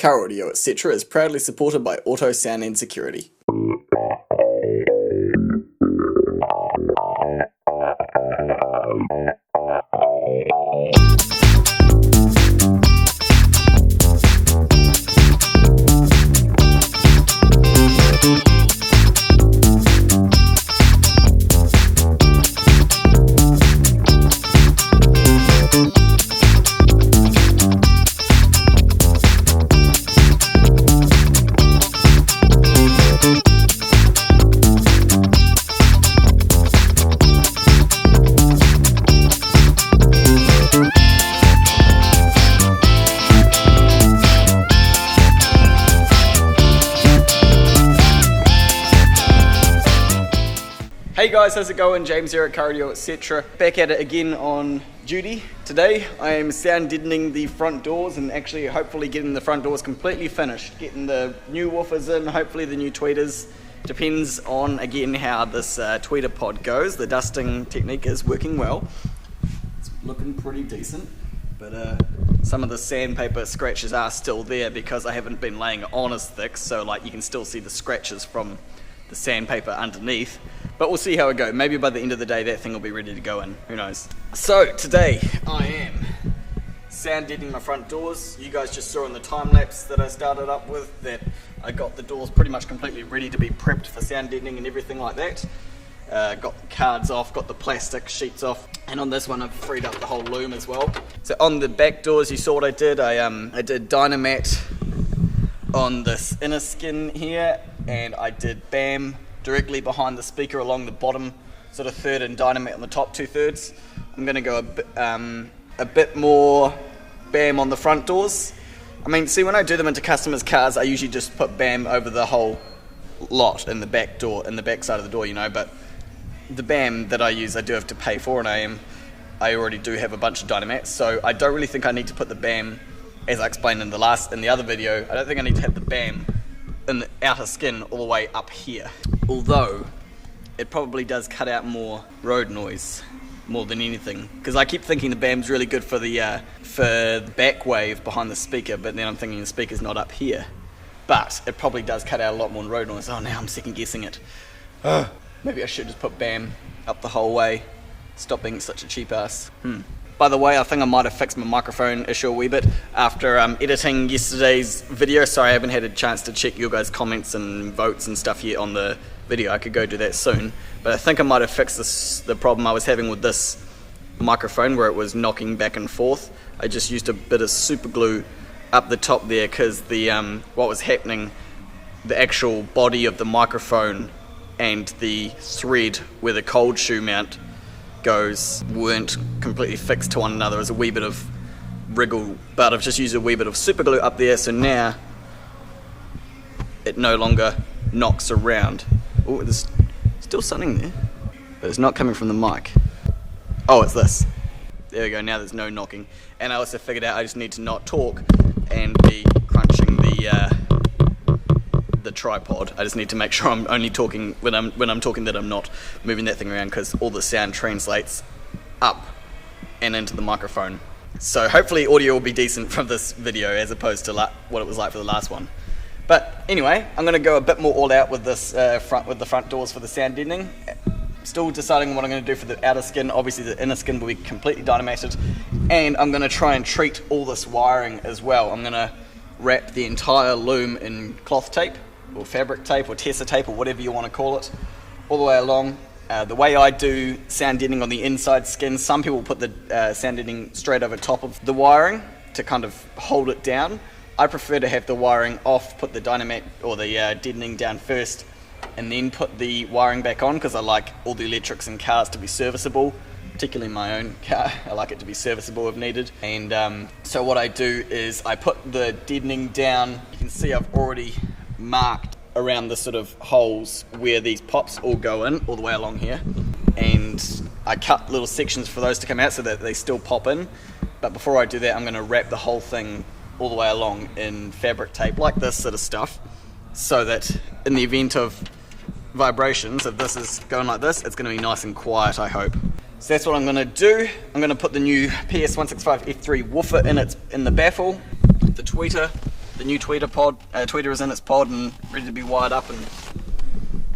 Audio.etc. is proudly supported by Auto Sound and Security. Hey guys, how's it going? James here at Audio.etc. Back at it again on duty today. I am sound deadening the front doors and actually hopefully getting the front doors completely finished. Getting the new woofers in, hopefully the new tweeters. Depends on, again, how this tweeter pod goes. The dusting technique is working well. It's looking pretty decent, but some of the sandpaper scratches are still there because I haven't been laying it on as thick, so like you can still see the scratches from the sandpaper underneath. But we'll see how it goes. Maybe by the end of the day that thing will be ready to go in. Who knows? So today I am sound deadening my front doors. You guys just saw in the time lapse that I started up with that I got the doors pretty much completely ready to be prepped for sound deadening and everything like that. Got the cards off, got the plastic sheets off, and on this one I've freed up the whole loom as well. So on the back doors, you saw what I did. I did Dynamat on this inner skin here, and I did b.a.m directly behind the speaker along the bottom sort of third and Dynamat on the top 2/3. I'm going to go a bit more b.a.m on the front doors. I mean, see, when I do them into customers' cars, I usually just put b.a.m over the whole lot in the back door, in the back side of the door, you know, but the b.a.m that I use, I do have to pay for, and I already do have a bunch of Dynamats, so I don't really think I need to put the b.a.m, as I explained in the other video. I don't think I need to have the b.a.m in the outer skin all the way up here. Although, it probably does cut out more road noise, more than anything. Because I keep thinking the b.a.m's really good for the back wave behind the speaker, but then I'm thinking the speaker's not up here. But it probably does cut out a lot more road noise. Oh, now I'm second guessing it. Maybe I should just put b.a.m up the whole way. Stop being such a cheap ass. By the way, I think I might have fixed my microphone issue a wee bit after editing yesterday's video. Sorry, I haven't had a chance to check your guys' comments and votes and stuff yet on the video. I could go do that soon. But I think I might have fixed the problem I was having with this microphone where it was knocking back and forth. I just used a bit of super glue up the top there because what was happening, the actual body of the microphone and the thread where the cold shoe mount goes weren't completely fixed to one another. There's a wee bit of wriggle, but I've just used a wee bit of super glue up there, so now it no longer knocks around. Oh, there's still something there, but it's not coming from the mic. Oh, it's this. There we go, now there's no knocking. And I also figured out I just need to not talk and be crunching the tripod. I just need to make sure I'm only talking when I'm talking, that I'm not moving that thing around, because all the sound translates up and into the microphone. So hopefully audio will be decent from this video as opposed to what it was like for the last one. But anyway, I'm going to go a bit more all out with this with the front doors for the sound deadening. Still deciding what I'm going to do for the outer skin. Obviously the inner skin will be completely Dynamated, and I'm going to try and treat all this wiring as well. I'm going to wrap the entire loom in cloth tape, or fabric tape, or Tessa tape, or whatever you want to call it, all the way along. The way I do sound deadening on the inside skin, some people put the sound deadening straight over top of the wiring to kind of hold it down. I prefer to have the wiring off, put the Dynamat or the deadening down first, and then put the wiring back on, because I like all the electrics in cars to be serviceable, particularly my own car. I like it to be serviceable if needed. And so what I do is I put the deadening down. You can see I've already marked around the sort of holes where these pops all go in, all the way along here, and I cut little sections for those to come out so that they still pop in. But before I do that, I'm going to wrap the whole thing all the way along in fabric tape, like this sort of stuff, so that in the event of vibrations, if this is going like this, it's going to be nice and quiet, I hope. So that's what I'm going to do. I'm going to put the new PS165 F3 woofer in the baffle, the tweeter, The new tweeter is in its pod and ready to be wired up and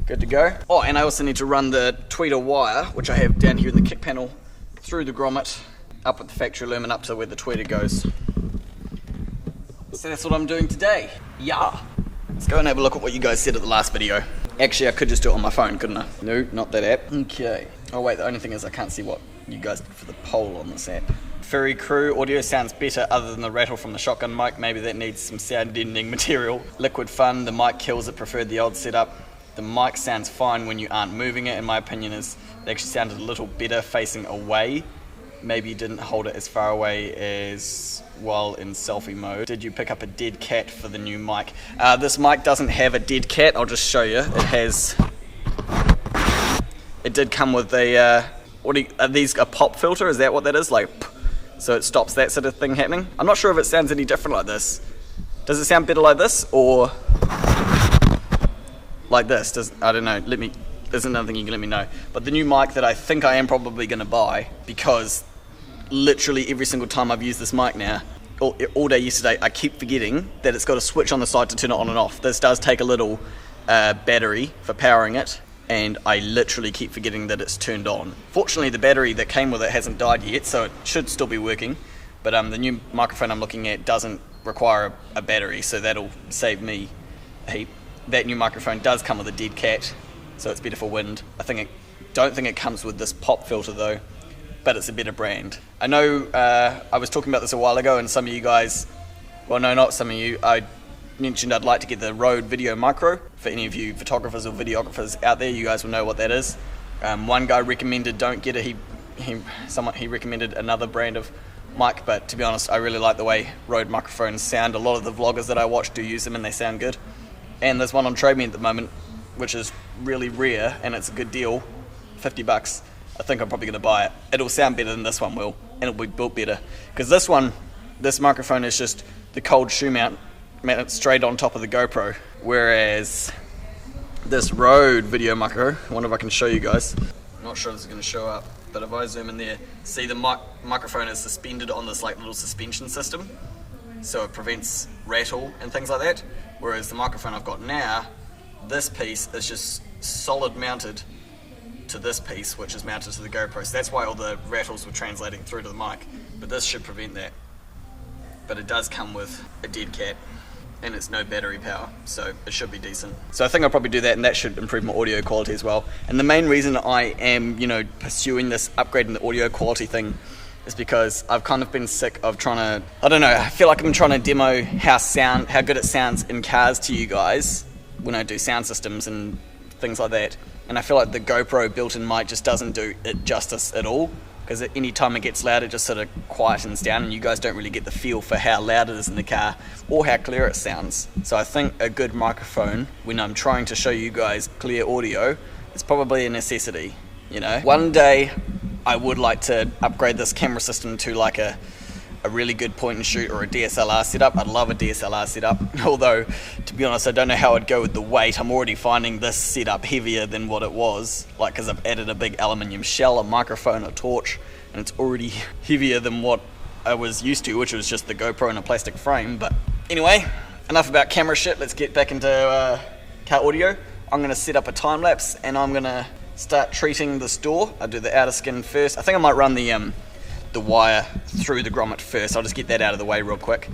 good to go. Oh, and I also need to run the tweeter wire, which I have down here in the kick panel, through the grommet, up at the factory loom and up to where the tweeter goes. So that's what I'm doing today. Yeah. Let's go and have a look at what you guys said at the last video. Actually, I could just do it on my phone, couldn't I? No, not that app. Okay. Oh wait, the only thing is I can't see what you guys did for the poll on this app. Furry Crew, audio sounds better other than the rattle from the shotgun mic. Maybe that needs some sound deadening material. Liquid Fun, the mic kills it, preferred the old setup. The mic sounds fine when you aren't moving it. In my opinion, it actually sounded a little better facing away. Maybe you didn't hold it as far away as while in selfie mode. Did you pick up a dead cat for the new mic? This mic doesn't have a dead cat. I'll just show you. It did come with a, are these a pop filter? Is that what that is? Like, so it stops that sort of thing happening. I'm not sure if it sounds any different like this. Does it sound better like this or like this? I don't know. There's another thing you can let me know. But the new mic that I think I am probably going to buy, because literally every single time I've used this mic now, all day yesterday, I keep forgetting that it's got a switch on the side to turn it on and off. This does take a little battery for powering it, and I literally keep forgetting that it's turned on. Fortunately, the battery that came with it hasn't died yet, so it should still be working. But the new microphone I'm looking at doesn't require a battery, so that'll save me a heap. That new microphone does come with a dead cat, so it's better for wind. Don't think it comes with this pop filter though, but it's a better brand. I know I was talking about this a while ago, and some of you guys, well no, not some of you, I mentioned I'd like to get the Rode Video Micro. For any of you photographers or videographers out there, you guys will know what that is. One guy recommended don't get it, he recommended another brand of mic, but to be honest, I really like the way Rode microphones sound. A lot of the vloggers that I watch do use them and they sound good. And there's one on Trade Me at the moment, which is really rare, and it's a good deal, $50. I think I'm probably going to buy it. It'll sound better than this one will, and it'll be built better. Because this microphone is just the cold shoe mount straight on top of the GoPro, whereas this Rode Video Micro, I wonder if I can show you guys. I'm not sure if this is going to show up, but if I zoom in there, see the microphone is suspended on this like little suspension system, so it prevents rattle and things like that. Whereas the microphone I've got now, this piece is just solid mounted to this piece, which is mounted to the GoPro. So that's why all the rattles were translating through to the mic. But this should prevent that. But it does come with a dead cat, and it's no battery power, so it should be decent. So I think I'll probably do that, and that should improve my audio quality as well. And the main reason I am, pursuing this upgrading the audio quality thing is because I've kind of been sick of trying to, I don't know, I feel like I'm trying to demo how good it sounds in cars to you guys when I do sound systems and things like that. And I feel like the GoPro built-in mic just doesn't do it justice at all, because at any time it gets loud, it just sort of quietens down, and you guys don't really get the feel for how loud it is in the car or how clear it sounds. So I think a good microphone, when I'm trying to show you guys clear audio, is probably a necessity, One day, I would like to upgrade this camera system to like a really good point and shoot or a DSLR setup. I'd love a DSLR setup, although to be honest I don't know how I'd go with the weight. I'm already finding this setup heavier than what it was, because I've added a big aluminium shell, a microphone, a torch, and it's already heavier than what I was used to, which was just the GoPro and a plastic frame. But anyway, enough about camera shit, let's get back into car audio. I'm going to set up a time lapse and I'm going to start treating this door. I'll do the outer skin first. I think I might run the wire through the grommet first. I'll just get that out of the way real quick.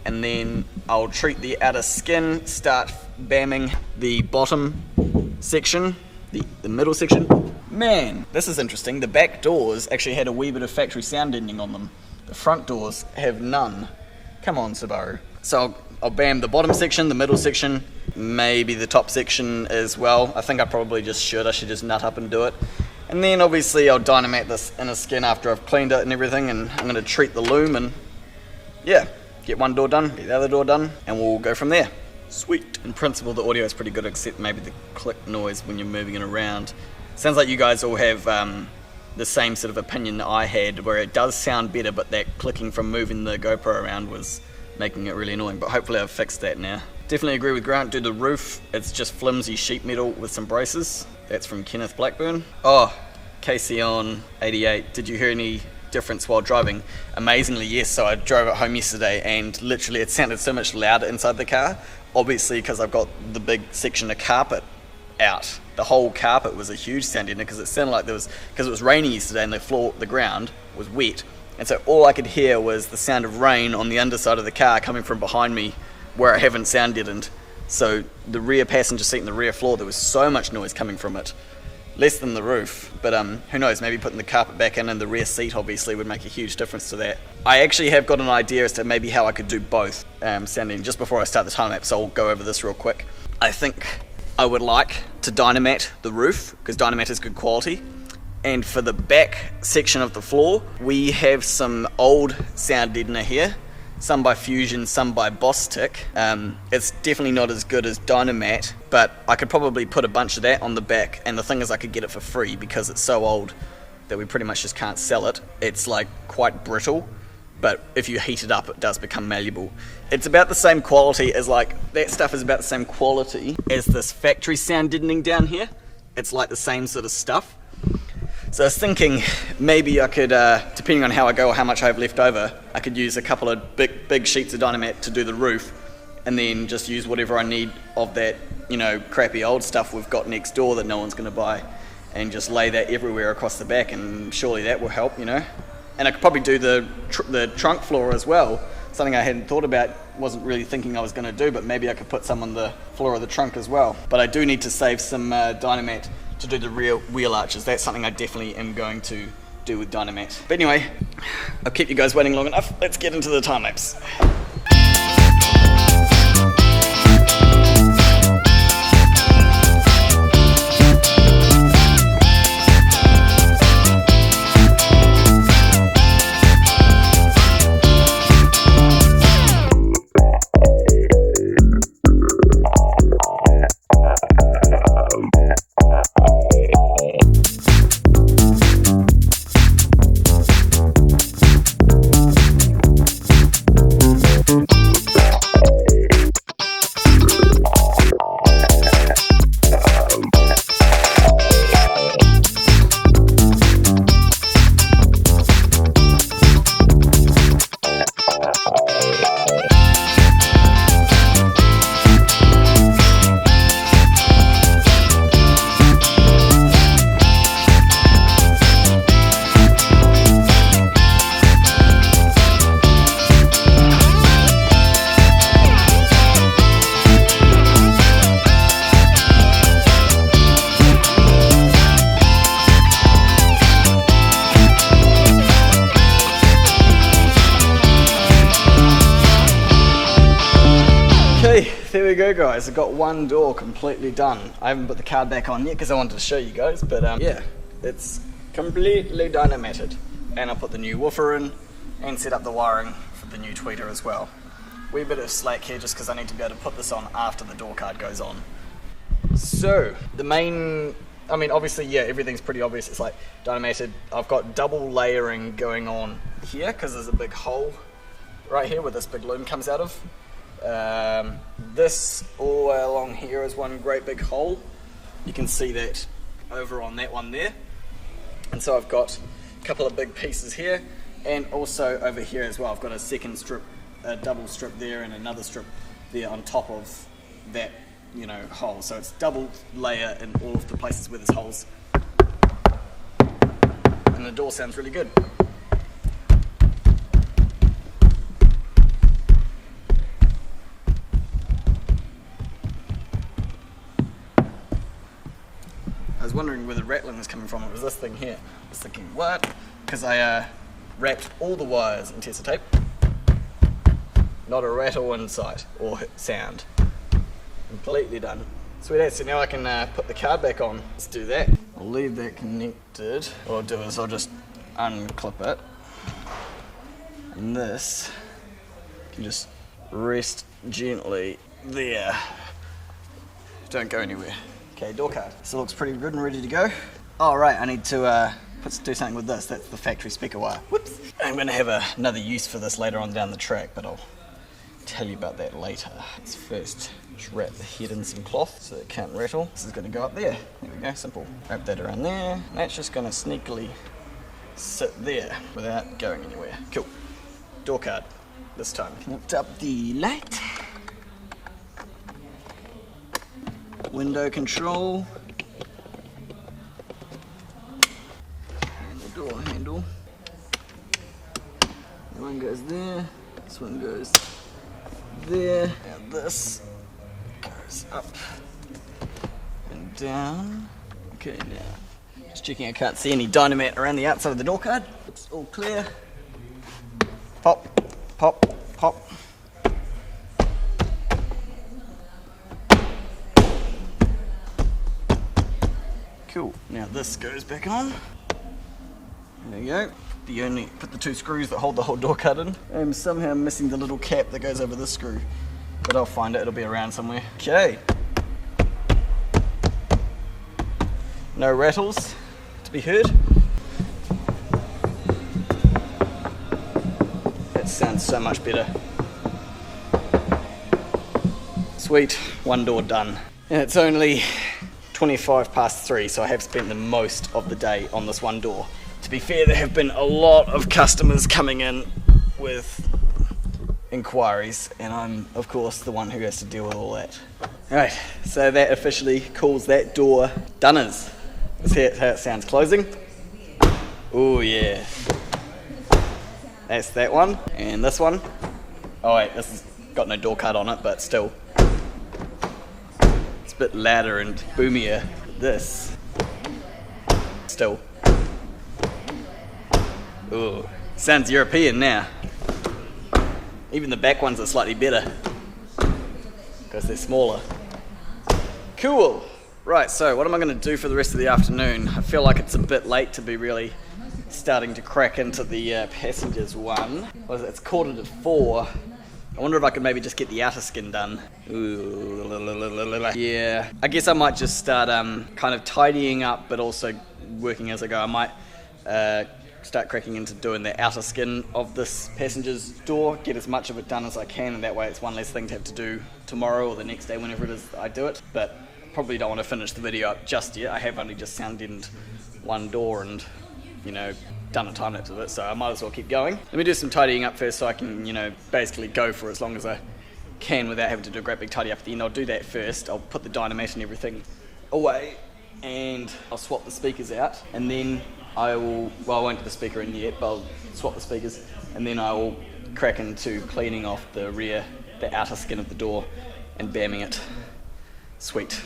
And then I'll treat the outer skin, start b.a.ming the bottom section, the middle section. Man, this is interesting. The back doors actually had a wee bit of factory sound deadening on them. The front doors have none. Come on, Subaru. So I'll b.a.m the bottom section, the middle section, maybe the top section as well. I think I probably just should. I should just nut up and do it. And then obviously I'll Dynamat this inner skin after I've cleaned it and everything, and I'm going to treat the loom and yeah, get one door done, get the other door done, and we'll go from there. Sweet. In principle the audio is pretty good, except maybe the click noise when you're moving it around. Sounds like you guys all have the same sort of opinion that I had, where it does sound better, but that clicking from moving the GoPro around was making it really annoying, but hopefully I've fixed that now. Definitely agree with Grant, do the roof, it's just flimsy sheet metal with some braces. That's from Kenneth Blackburn. Oh, Casey on 88, did difference while driving? Amazingly, yes. So I drove it home yesterday and literally it sounded so much louder inside the car. Obviously, because I've got the big section of carpet out. The whole carpet was a huge sound in it because it sounded like because it was raining yesterday and the ground was wet. And so all I could hear was the sound of rain on the underside of the car coming from behind me where I haven't sound deadened. So the rear passenger seat and the rear floor, there was so much noise coming from it. Less than the roof, but who knows, maybe putting the carpet back in and the rear seat obviously would make a huge difference to that. I actually have got an idea as to maybe how I could do both sounding just before I start the time lapse, so I'll go over this real quick. I think I would like to Dynamat the roof, because Dynamat is good quality. And for the back section of the floor, we have some old sound deadener here. Some by Fusion, some by Audio.etc. It's definitely not as good as Dynamat, but I could probably put a bunch of that on the back, and the thing is I could get it for free because it's so old that we pretty much just can't sell it. It's like quite brittle, but if you heat it up it does become malleable. It's about the same quality as that stuff is about the same quality as this factory sound deadening down here. It's like the same sort of stuff. So I was thinking maybe I could, depending on how I go or how much I have left over, I could use a couple of big sheets of Dynamat to do the roof, and then just use whatever I need of that, crappy old stuff we've got next door that no one's going to buy, and just lay that everywhere across the back, and surely that will help, And I could probably do the trunk floor as well, something I hadn't thought about, wasn't really thinking I was going to do, but maybe I could put some on the floor of the trunk as well. But I do need to save some Dynamat to do the rear wheel arches. That's something I definitely am going to do with Dynamat. But anyway, I'll keep you guys waiting long enough. Let's get into the time lapse. There we go, guys. I've got one door completely done. I haven't put the card back on yet because I wanted to show you guys, but yeah, it's completely Dynamated. And I put the new woofer in and set up the wiring for the new tweeter as well. Wee bit of slack here just because I need to be able to put this on after the door card goes on. So the main, obviously, yeah, everything's pretty obvious. It's like Dynamated. I've got double layering going on here because there's a big hole right here where this big loom comes out of. This all the way along here is one great big hole. You can see that over on that one there. And so I've got a couple of big pieces here, and also over here as well. I've got a second strip, a double strip there, and another strip there on top of that, hole. So it's double layer in all of the places where there's holes. And the door sounds really good. I was wondering where the rattling was coming from. It was this thing here. I was thinking, what? Because I wrapped all the wires in tester tape. Not a rattle in sight or sound. Completely done. Sweet as. So now I can put the card back on. Let's do that. I'll leave that connected. What I'll do is I'll just unclip it. And this can just rest gently there. Don't go anywhere. Okay, door card. So it looks pretty good and ready to go. Oh right, I need to do something with this. That's the factory speaker wire. Whoops. I'm going to have another use for this later on down the track, but I'll tell you about that later. Let's first just wrap the head in some cloth so it can't rattle. This is going to go up there. There we go, simple. Wrap that around there. That's just going to sneakily sit there without going anywhere. Cool. Door card this time. Connect up the light. Window control. And the door handle. One goes there, this one goes there, and this goes up and down. Okay, now just checking I can't see any Dynamat around the outside of the door card. Looks all clear. Pop, pop, pop. Cool, now this goes back on. There you go. Put the two screws that hold the whole door card in. I'm somehow missing the little cap that goes over this screw, but I'll find it, it'll be around somewhere. Okay. No rattles to be heard. That sounds so much better. Sweet, one door done. And it's only 25 past 3, so I have spent the most of the day on this one door. To be fair, there have been a lot of customers coming in with inquiries, and I'm, of course, the one who has to deal with all that. Right, so that officially calls that door Dunners. That's how it sounds closing. Oh yeah. That's that one, and this one. Oh wait, this has got no door card on it, but still. It's a bit louder and boomier. This. Still. Ooh, sounds European now. Even the back ones are slightly better because they're smaller. Cool. Right, so what am I going to do for the rest of the afternoon? I feel like it's a bit late to be really starting to crack into the passengers one. It's 3:45. I wonder if I could maybe just get the outer skin done. Ooh. Yeah, I guess I might just start kind of tidying up, but also working as I go. I might start cracking into doing the outer skin of this passenger's door, get as much of it done as I can, and that way it's one less thing to have to do tomorrow or the next day, whenever it is I do it. But probably don't want to finish the video up just yet. I have only just sound deadened one door and, you know, done a time lapse of it, so I might as well keep going. Let me do some tidying up first so I can, you know, basically go for as long as I can without having to do a great big tidy up at the end. I'll do that first. I'll put the Dynamat and everything away, and I'll swap the speakers out, and then I will, well, I won't do the speaker in yet, but I'll swap the speakers, and then I will crack into cleaning off the outer skin of the door and b.a.ming it. Sweet.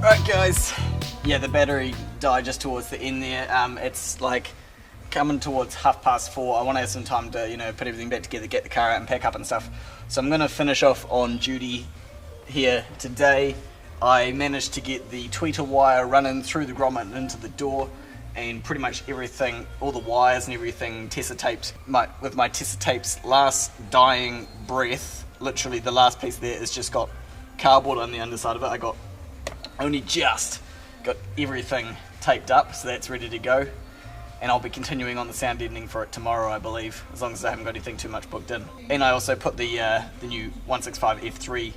Right guys, yeah, the battery died just towards the end there. It's like coming towards 4:30. I want to have some time to, you know, put everything back together, get the car out and pack up and stuff. So I'm going to finish off on duty here today. I managed to get the tweeter wire running through the grommet into the door, and pretty much everything, all the wires and everything Tessa taped. With my Tessa tape's last dying breath, literally the last piece there has just got cardboard on the underside of it. I got only just got everything taped up, so that's ready to go. And I'll be continuing on the sound deadening for it tomorrow, I believe, as long as I haven't got anything too much booked in. And I also put the new 165 F3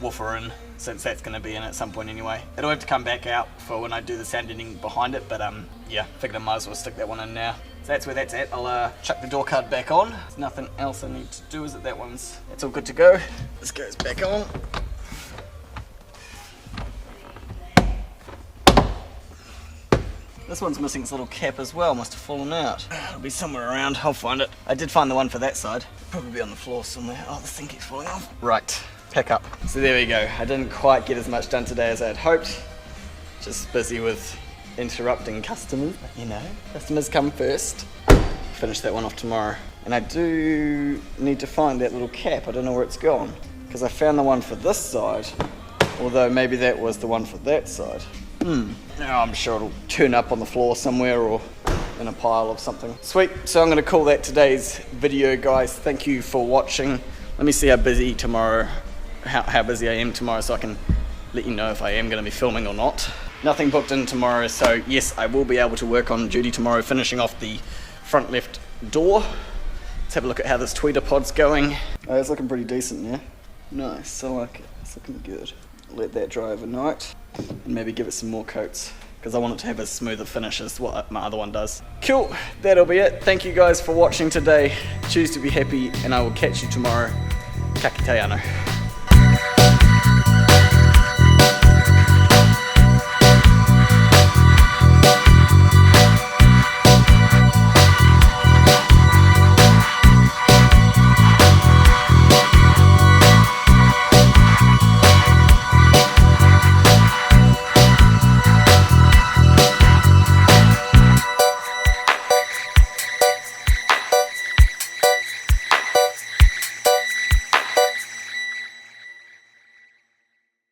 woofer in, since that's going to be in at some point anyway. It'll have to come back out for when I do the sound deadening behind it, but yeah, figured I might as well stick that one in now. So that's where that's at. I'll chuck the door card back on. There's nothing else I need to do, is it? That's all good to go. This goes back on. This one's missing its little cap as well, must have fallen out. It'll be somewhere around, I'll find it. I did find the one for that side. Probably be on the floor somewhere. Oh, this thing keeps falling off. Right, pack up. So there we go. I didn't quite get as much done today as I had hoped. Just busy with interrupting customers. But, you know, customers come first. Finish that one off tomorrow. And I do need to find that little cap. I don't know where it's gone, because I found the one for this side, although maybe that was the one for that side. Now I'm sure it'll turn up on the floor somewhere or in a pile of something. Sweet, so I'm going to call that today's video, guys. Thank you for watching. Let me see how busy tomorrow, how busy I am tomorrow, so I can let you know if I am going to be filming or not. Nothing booked in tomorrow, so yes, I will be able to work on duty tomorrow, finishing off the front left door. Let's have a look at how this tweeter pod's going. Oh, it's looking pretty decent, yeah? Nice, I like it. It's looking good. Let that dry overnight and maybe give it some more coats because I want it to have a smoother finish as what my other one does. Cool, that'll be it. Thank you guys for watching today. Choose to be happy and I will catch you tomorrow. Kite Ano.